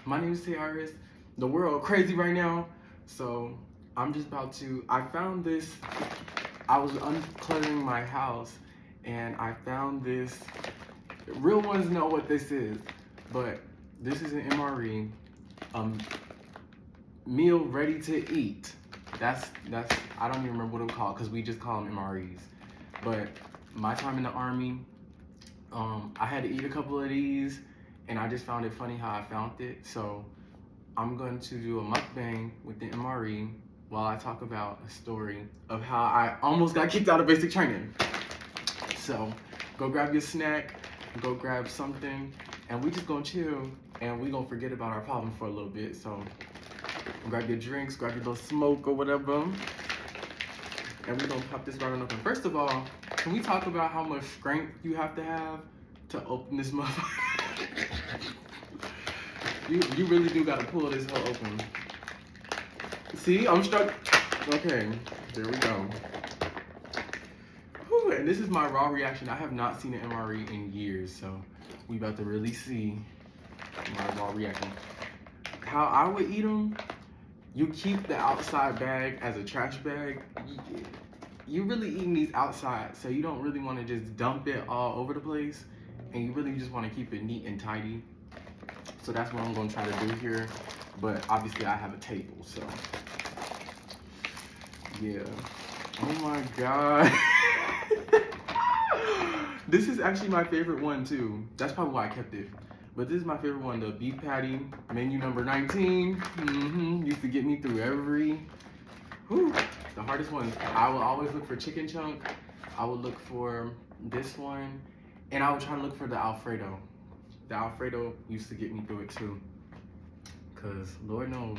My name is Tiaris. The world crazy right now, so I'm just about to. I found this. I was uncluttering my house, and I found this. Real ones know what this is, but this is an MRE, meal ready to eat. That's I don't even remember what it was called because we just call them MREs. But my time in the army, I had to eat a couple of these, and I just found it funny how I found it. So I'm going to do a mukbang with the MRE while I talk about a story of how I almost got kicked out of basic training. So go grab your snack, go grab something, and we just gonna chill, and we gonna forget about our problem for a little bit. So grab your drinks, grab your little smoke or whatever, and we're gonna pop this right on open. First of all, can we talk about how much strength you have to open this motherfucker? you really do gotta pull this hole open. See, I'm stuck. Okay, there we go. Whew, and this is my raw reaction. I have not seen an MRE in years, so we about to really see my raw reaction. How I would eat them, you keep the outside bag as a trash bag. You really eating these outside, so you don't really want to just dump it all over the place, and you really just want to keep it neat and tidy. So that's what I'm going to try to do here, but obviously I have a table, so yeah. Oh my god. This is actually my favorite one too. That's probably why I kept it. But this is my favorite one, the beef patty, menu number 19. Used to get me through the hardest ones. I will always look for chicken chunk. I would look for this one, and I would try to look for the Alfredo. The Alfredo used to get me through it too. Cause Lord knows,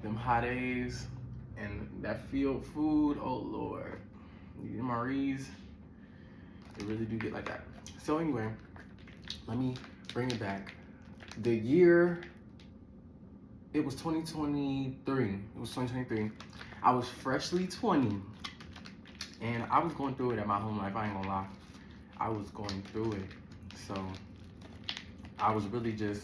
them hot days and that field food, oh Lord. These MREs, they really do get like that. So anyway, let me bring it back. The year, it was 2023. It was 2023. I was freshly 20, and I was going through it at my home life. I ain't gonna lie. I was going through it. So I was really just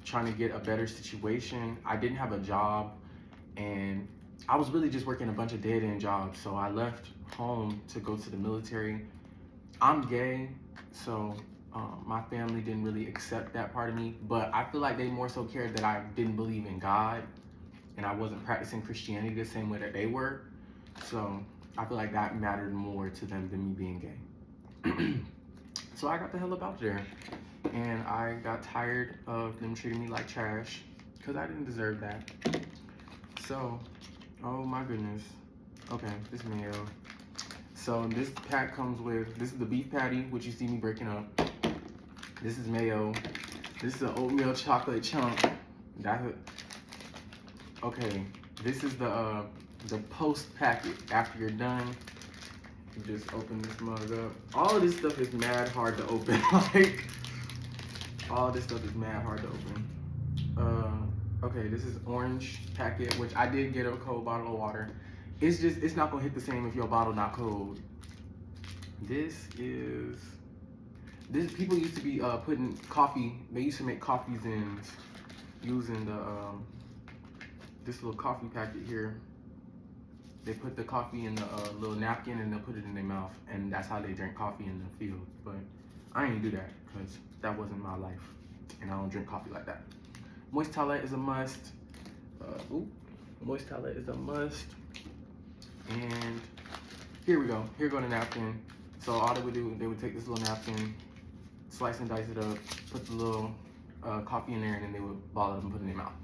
trying to get a better situation. I didn't have a job, and I was really just working a bunch of dead-end jobs. So I left home to go to the military. I'm gay, so my family didn't really accept that part of me, but I feel like they more so cared that I didn't believe in God and I wasn't practicing Christianity the same way that they were. So I feel like that mattered more to them than me being gay. So I got the hell up out there, and I got tired of them treating me like trash because I didn't deserve that. So, oh my goodness. Okay, this mayo. So this pack comes with, this is the beef patty, which you see me breaking up. This is mayo. This is an oatmeal chocolate chunk. Okay, this is the post packet. After you're done, you just open this mug up. All of this stuff is mad hard to open. Like, all this stuff is mad hard to open. Okay, this is orange packet, which I did get a cold bottle of water. It's not gonna hit the same if your bottle not cold. This people used to be putting coffee. They used to make coffee zins using this little coffee packet here. They put the coffee in the little napkin and they'll put it in their mouth, and that's how they drink coffee in the field. But I ain't do that because that wasn't my life, and I don't drink coffee like that. Moist towelette is a must. Moist towelette is a must. And here we go. Here go the napkin. So all they would do, they would take this little napkin, slice and dice it up, put the little coffee in there, and then they would ball it up and put it in their mouth.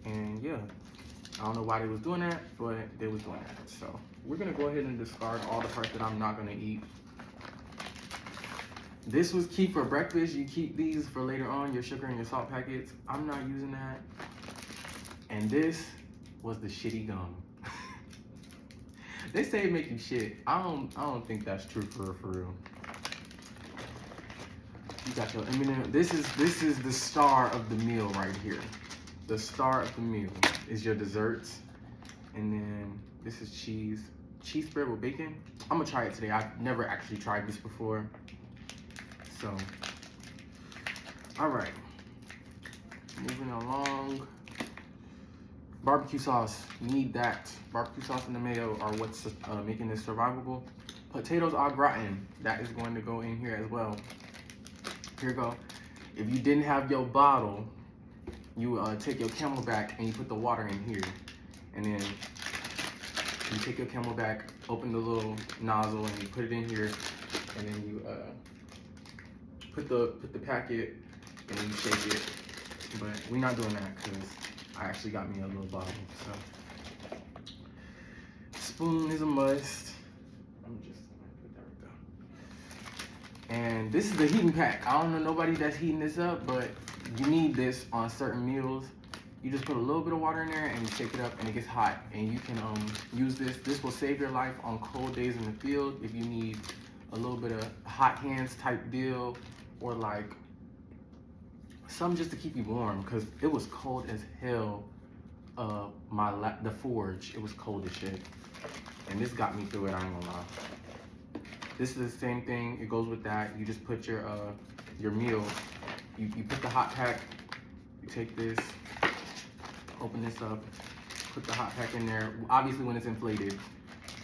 And yeah, I don't know why they was doing that, but they was doing that. So we're gonna go ahead and discard all the parts that I'm not gonna eat. This was keep for breakfast. You keep these for later on, your sugar and your salt packets. I'm not using that. And this was the shitty gum. They say it make you shit. I don't think that's true for real. You got your M&M. This is the star of the meal right here. The star of the meal is your desserts, and then this is cheese spread with bacon. I'm gonna try it today. I've never actually tried this before. So, all right. Moving along. Barbecue sauce, need that. Barbecue sauce and the mayo are what's making this survivable. Potatoes au gratin, that is going to go in here as well. Here you go. If you didn't have your bottle, you take your Camelback and you put the water in here. And then you take your Camelback, open the little nozzle, and you put it in here. And then you put the packet, and then you shake it. But we're not doing that because I actually got me a little bottle. So spoon is a must. I'm just put that right there. And this is the heating pack. I don't know nobody that's heating this up, but you need this on certain meals. You just put a little bit of water in there and you shake it up and it gets hot. And you can use this. This will save your life on cold days in the field if you need a little bit of hot hands type deal, or like something just to keep you warm, because it was cold as hell. The forge, it was cold as shit, and this got me through it. I ain't gonna lie. This is the same thing. It goes with that. You just put your meal. You put the hot pack. You take this, open this up, put the hot pack in there. Obviously when it's inflated,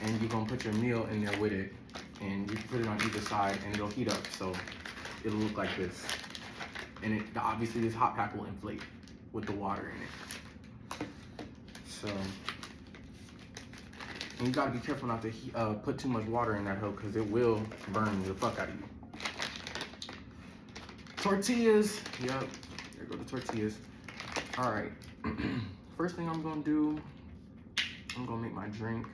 and you're gonna put your meal in there with it, and you can put it on either side, and it'll heat up. So it'll look like this. And obviously this hot pack will inflate with the water in it. So, and you gotta be careful not to put too much water in that hoe, because it will burn the fuck out of you. Tortillas, yep, there go the tortillas. All right, first thing I'm gonna do, I'm gonna make my drink.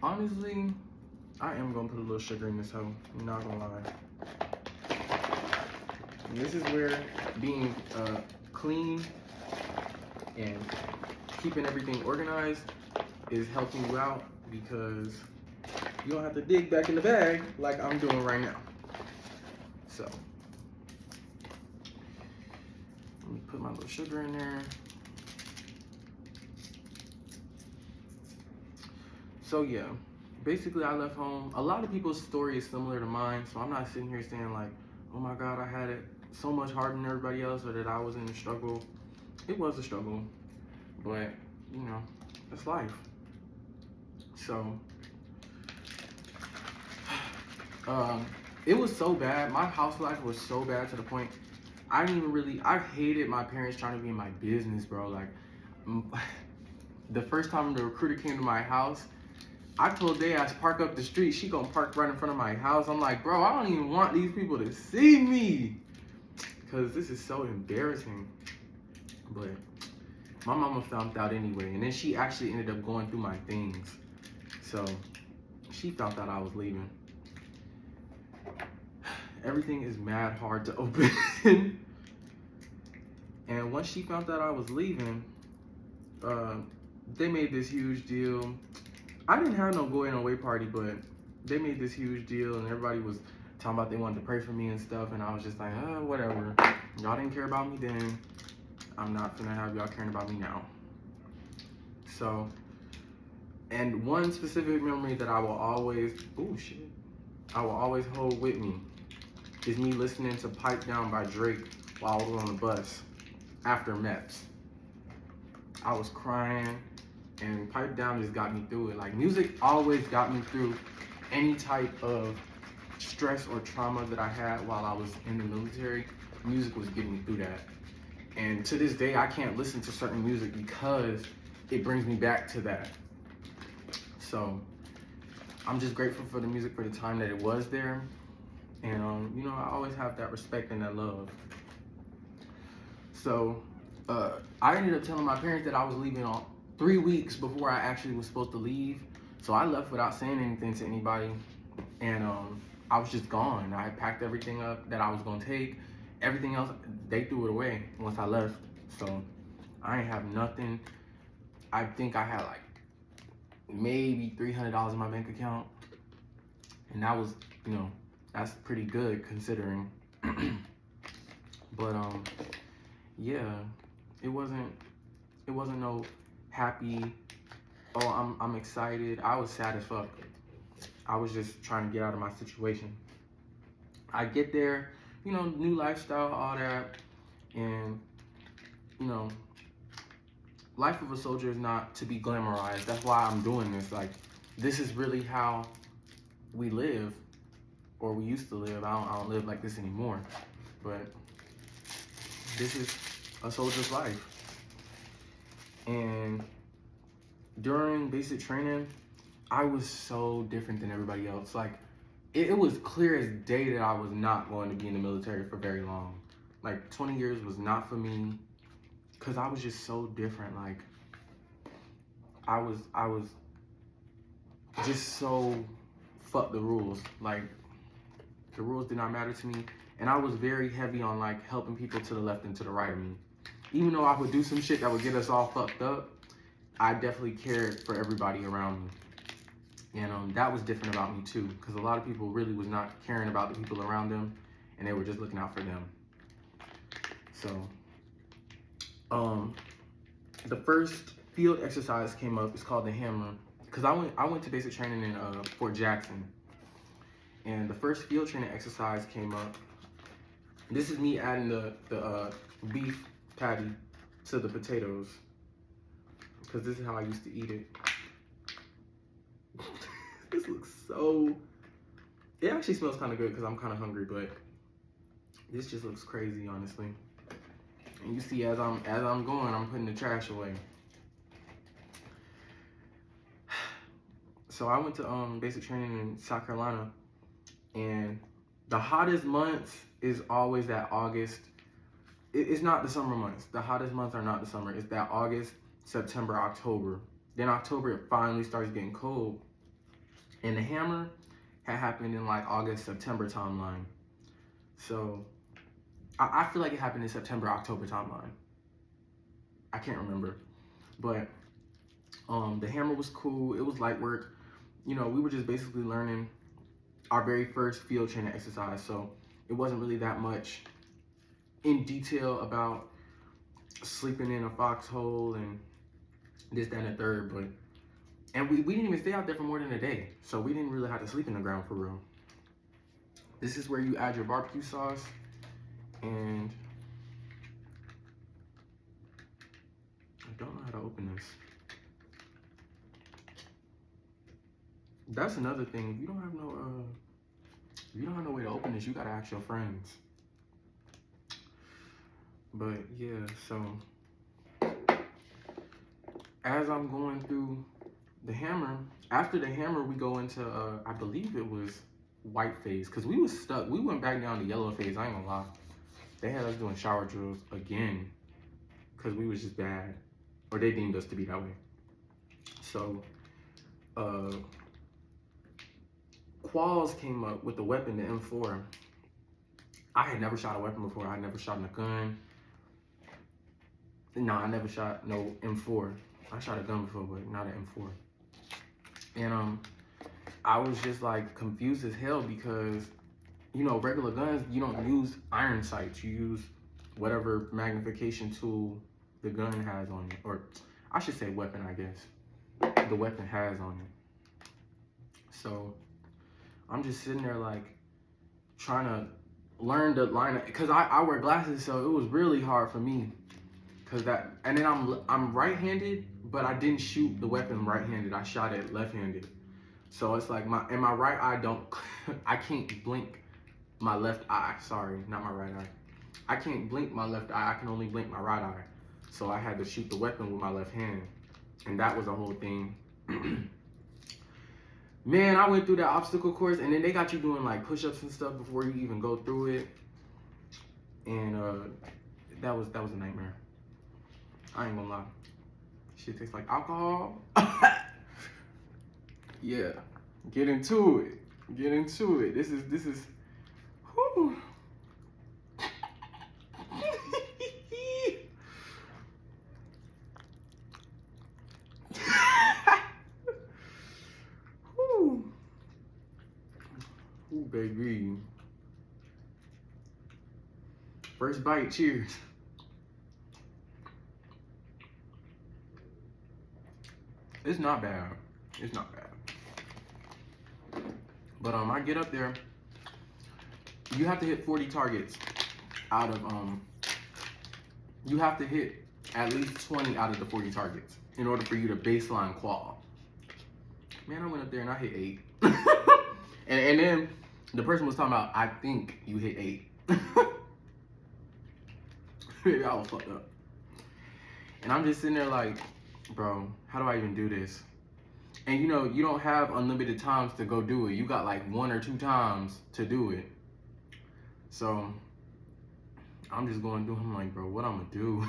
Honestly, I am gonna put a little sugar in this hoe, I'm not gonna lie. And this is where being clean and keeping everything organized is helping you out, because you don't have to dig back in the bag like I'm doing right now. So, let me put my little sugar in there. So yeah, basically I left home. A lot of people's story is similar to mine, so I'm not sitting here saying like, oh my God, I had it so much harder than everybody else, or that I was in a struggle. It was a struggle, but you know, it's life. So, it was so bad. My house life was so bad to the point I hated my parents trying to be in my business, bro. Like, the first time the recruiter came to my house, I told they ass park up the street. She gonna park right in front of my house. I'm like, bro, I don't even want these people to see me, because this is so embarrassing. But my mama found out anyway, and then she actually ended up going through my things. So she found out I was leaving. Everything is mad hard to open. And once she found out I was leaving, they made this huge deal. I didn't have no going away party, but they made this huge deal, and everybody was talking about they wanted to pray for me and stuff, and I was just like, whatever. Y'all didn't care about me then. I'm not gonna have y'all caring about me now. So, and one specific memory that I will always hold with me is me listening to Pipe Down by Drake while I was on the bus after MEPS. I was crying, and Pipe Down just got me through it. Like, music always got me through any type of stress or trauma that I had while I was in the military. Music was getting me through that. And to this day, I can't listen to certain music because it brings me back to that. So I'm just grateful for the music for the time that it was there. And, you know, I always have that respect and that love. So I ended up telling my parents that I was leaving on 3 weeks before I actually was supposed to leave. So I left without saying anything to anybody. And I was just gone. I had packed everything up that I was gonna take. Everything else, they threw it away once I left. So I ain't have nothing. I think I had like maybe $300 in my bank account. And that was, you know, that's pretty good considering. But yeah, it wasn't no happy, oh, I'm excited. I was sad as fuck. I was just trying to get out of my situation. I get there, you know, new lifestyle, all that, you know, life of a soldier is not to be glamorized. That's why I'm doing this. Like, this is really how we live, or we used to live. I don't live like this anymore, but this is a soldier's life. And during basic training, I was so different than everybody else. Like, it was clear as day that I was not going to be in the military for very long. Like, 20 years was not for me, because I was just so different. Like, I was just so fuck the rules. Like, the rules did not matter to me. And I was very heavy on, like, helping people to the left and to the right of me. Even though I would do some shit that would get us all fucked up, I definitely cared for everybody around me. And that was different about me too, because a lot of people really was not caring about the people around them, and they were just looking out for them. So, the first field exercise came up. It's called the hammer, because I went to basic training in Fort Jackson, and the first field training exercise came up. This is me adding the beef patty to the potatoes, because this is how I used to eat it. This looks so, it actually smells kind of good because I'm kind of hungry, but this just looks crazy, honestly. And you see, as I'm going, I'm putting the trash away. So I went to basic training in South Carolina, and the hottest months is always that August. It's not the summer months. The hottest months are not the summer. It's that August, September, October. Then October, it finally starts getting cold. And the hammer had happened in like August, September timeline. So I feel like it happened in September, October timeline. I can't remember. But the hammer was cool. It was light work. You know, we were just basically learning our very first field training exercise. So it wasn't really that much in detail about sleeping in a foxhole and this, that, and the third. But and we didn't even stay out there for more than a day. So we didn't really have to sleep in the ground for real. This is where you add your barbecue sauce, and I don't know how to open this. That's another thing. If you don't have no way to open this, you gotta ask your friends. But yeah, so as I'm going through the hammer, after the hammer, we go into, I believe it was white phase, because we was stuck. We went back down to yellow phase, I ain't gonna lie. They had us doing shower drills again, because we was just bad, or they deemed us to be that way. So, Qualls came up with the weapon, the M4. I had never shot a weapon before. I had never shot a gun. No, I never shot no M4. I shot a gun before, but not an M4. And I was just like confused as hell, because, you know, regular guns, you don't use iron sights. You use whatever magnification tool the gun has on it. Or I should say weapon, I guess. The weapon has on it. So I'm just sitting there like trying to learn the line, because I wear glasses, so it was really hard for me. And then I'm right-handed, but I didn't shoot the weapon right-handed. I shot it left-handed. So it's like my right eye I can't blink my left eye. Sorry, not my right eye. I can't blink my left eye. I can only blink my right eye. So I had to shoot the weapon with my left hand. And that was a whole thing. Man, I went through that obstacle course, and then they got you doing like push-ups and stuff before you even go through it. And that was a nightmare. I ain't gonna lie. Shit tastes like alcohol. Yeah. Get into it. Get into it. This is whew. Whew. Ooh, baby. First bite, cheers. It's not bad. It's not bad. But I get up there. You have to hit 40 targets out of you have to hit at least 20 out of the 40 targets in order for you to baseline qual. Man, I went up there and I hit 8. and then the person was talking about, I think you hit 8. Maybe I was fucked up. And I'm just sitting there like, bro, how do I even do this? And you know, you don't have unlimited times to go do it. You got like 1 or 2 times to do it. So I'm just going through. I'm like, bro, what I'm gonna do?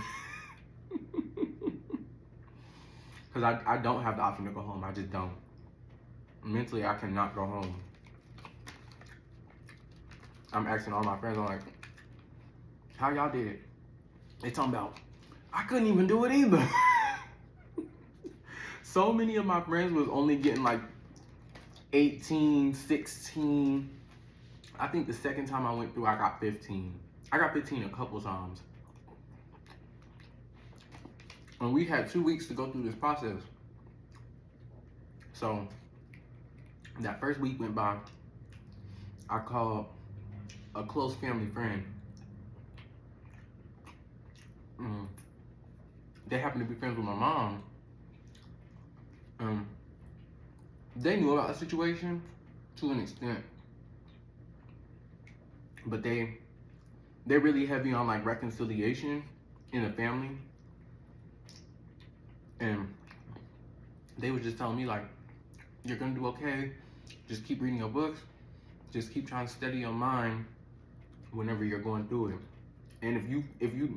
Because I don't have the option to go home. I just don't. Mentally, I cannot go home. I'm asking all my friends, I'm like, how y'all did it? They talking about, I couldn't even do it either. So many of my friends was only getting like 18, 16. I think the second time I went through, I got 15. I got 15 a couple times. And we had 2 weeks to go through this process. So that first week went by, I called a close family friend. They happened to be friends with my mom. They knew about the situation to an extent, but they're really heavy on like reconciliation in a family. And they was just telling me like, you're gonna do okay. Just keep reading your books. Just keep trying to steady your mind whenever you're going through it. And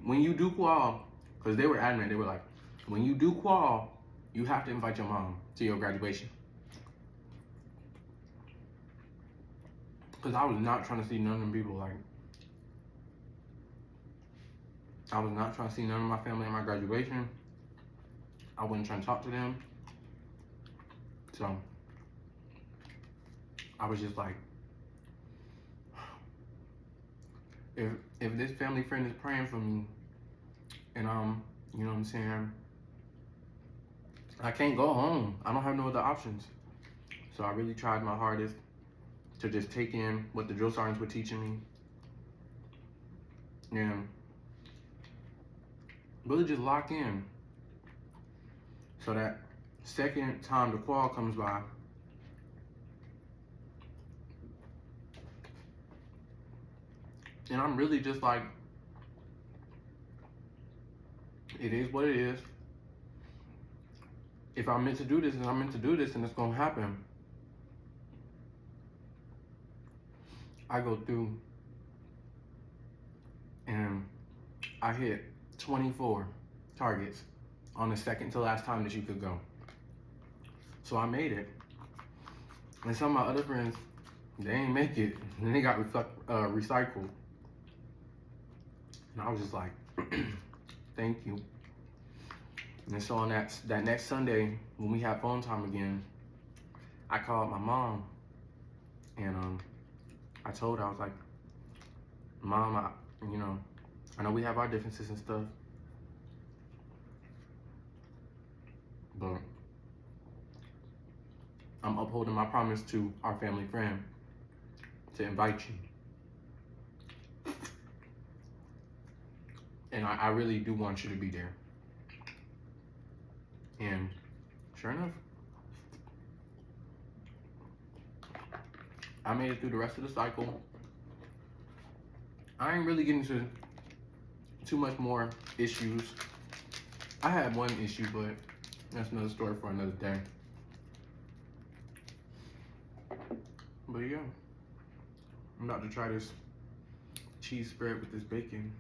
when you do qual, because they were adamant, they were like, when you do qual, you have to invite your mom to your graduation. Because I was not trying to see none of them people. Like, I was not trying to see none of my family at my graduation. I wasn't trying to talk to them. So I was just like, if this family friend is praying for me, and you know what I'm saying, I can't go home. I don't have no other options. So I really tried my hardest to just take in what the drill sergeants were teaching me. And really just lock in. So that second time the qual comes by, and I'm really just like, it is what it is. If I'm meant to do this, and I'm meant to do this, and it's gonna happen. I go through and I hit 24 targets on the second to last time that you could go. So I made it. And some of my other friends, they ain't make it, and they got recycled. And I was just like, thank you. And so on that next Sunday, when we had phone time again, I called my mom, and I told her, I was like, Mom, I know we have our differences and stuff, but I'm upholding my promise to our family friend to invite you. And I really do want you to be there. And sure enough, I made it through the rest of the cycle. I ain't really getting into too much more issues. I had one issue, but that's another story for another day. But yeah, I'm about to try this cheese spread with this bacon.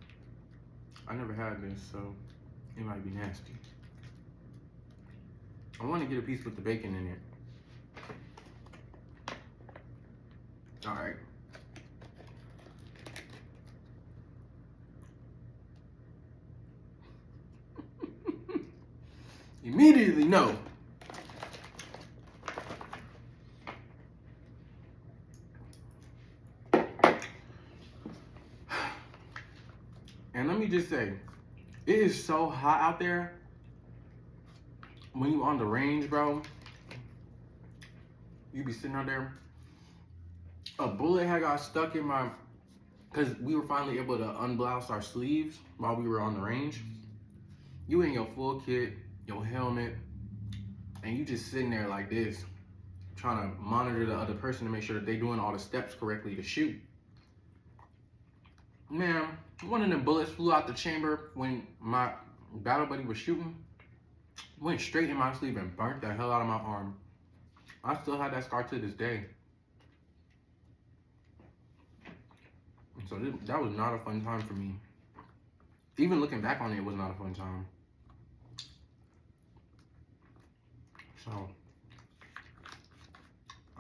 I never had this, so it might be nasty. I want to get a piece with the bacon in it. All right. Immediately, no. And let me just say, it is so hot out there. When you on the range, bro, you be sitting out there. A bullet had got stuck in my, because we were finally able to unblouse our sleeves while we were on the range. You in your full kit, your helmet, and you just sitting there like this, trying to monitor the other person to make sure that they doing all the steps correctly to shoot. Man, one of them bullets flew out the chamber when my battle buddy was shooting, went straight in my sleeve and burnt the hell out of my arm. I still have that scar to this day. So that was not a fun time for me. Even looking back on it, it was not a fun time. So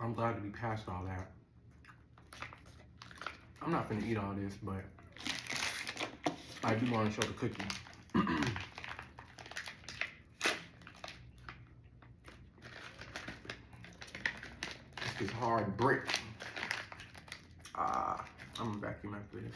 I'm glad to be past all that. I'm not gonna eat all this, but I do want to show the cookie. This hard brick. I'm gonna vacuum after this.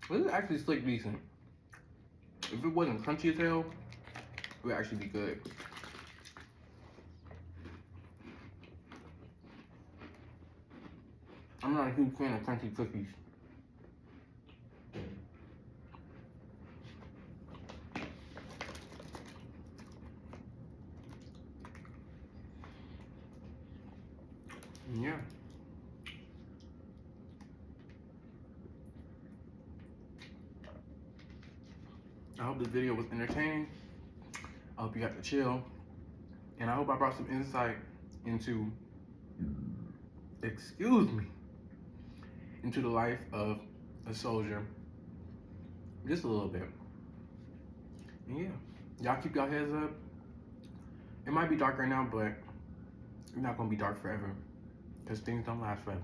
This is actually slick decent. If it wasn't crunchy as hell, it would actually be good. I'm not a huge fan of crunchy cookies. Yeah. I hope this video was entertaining. I hope you got to chill. And I hope I brought some insight into, into the life of a soldier. Just a little bit. And yeah, y'all keep y'all heads up. It might be dark right now, but it's not gonna be dark forever, because things don't last forever.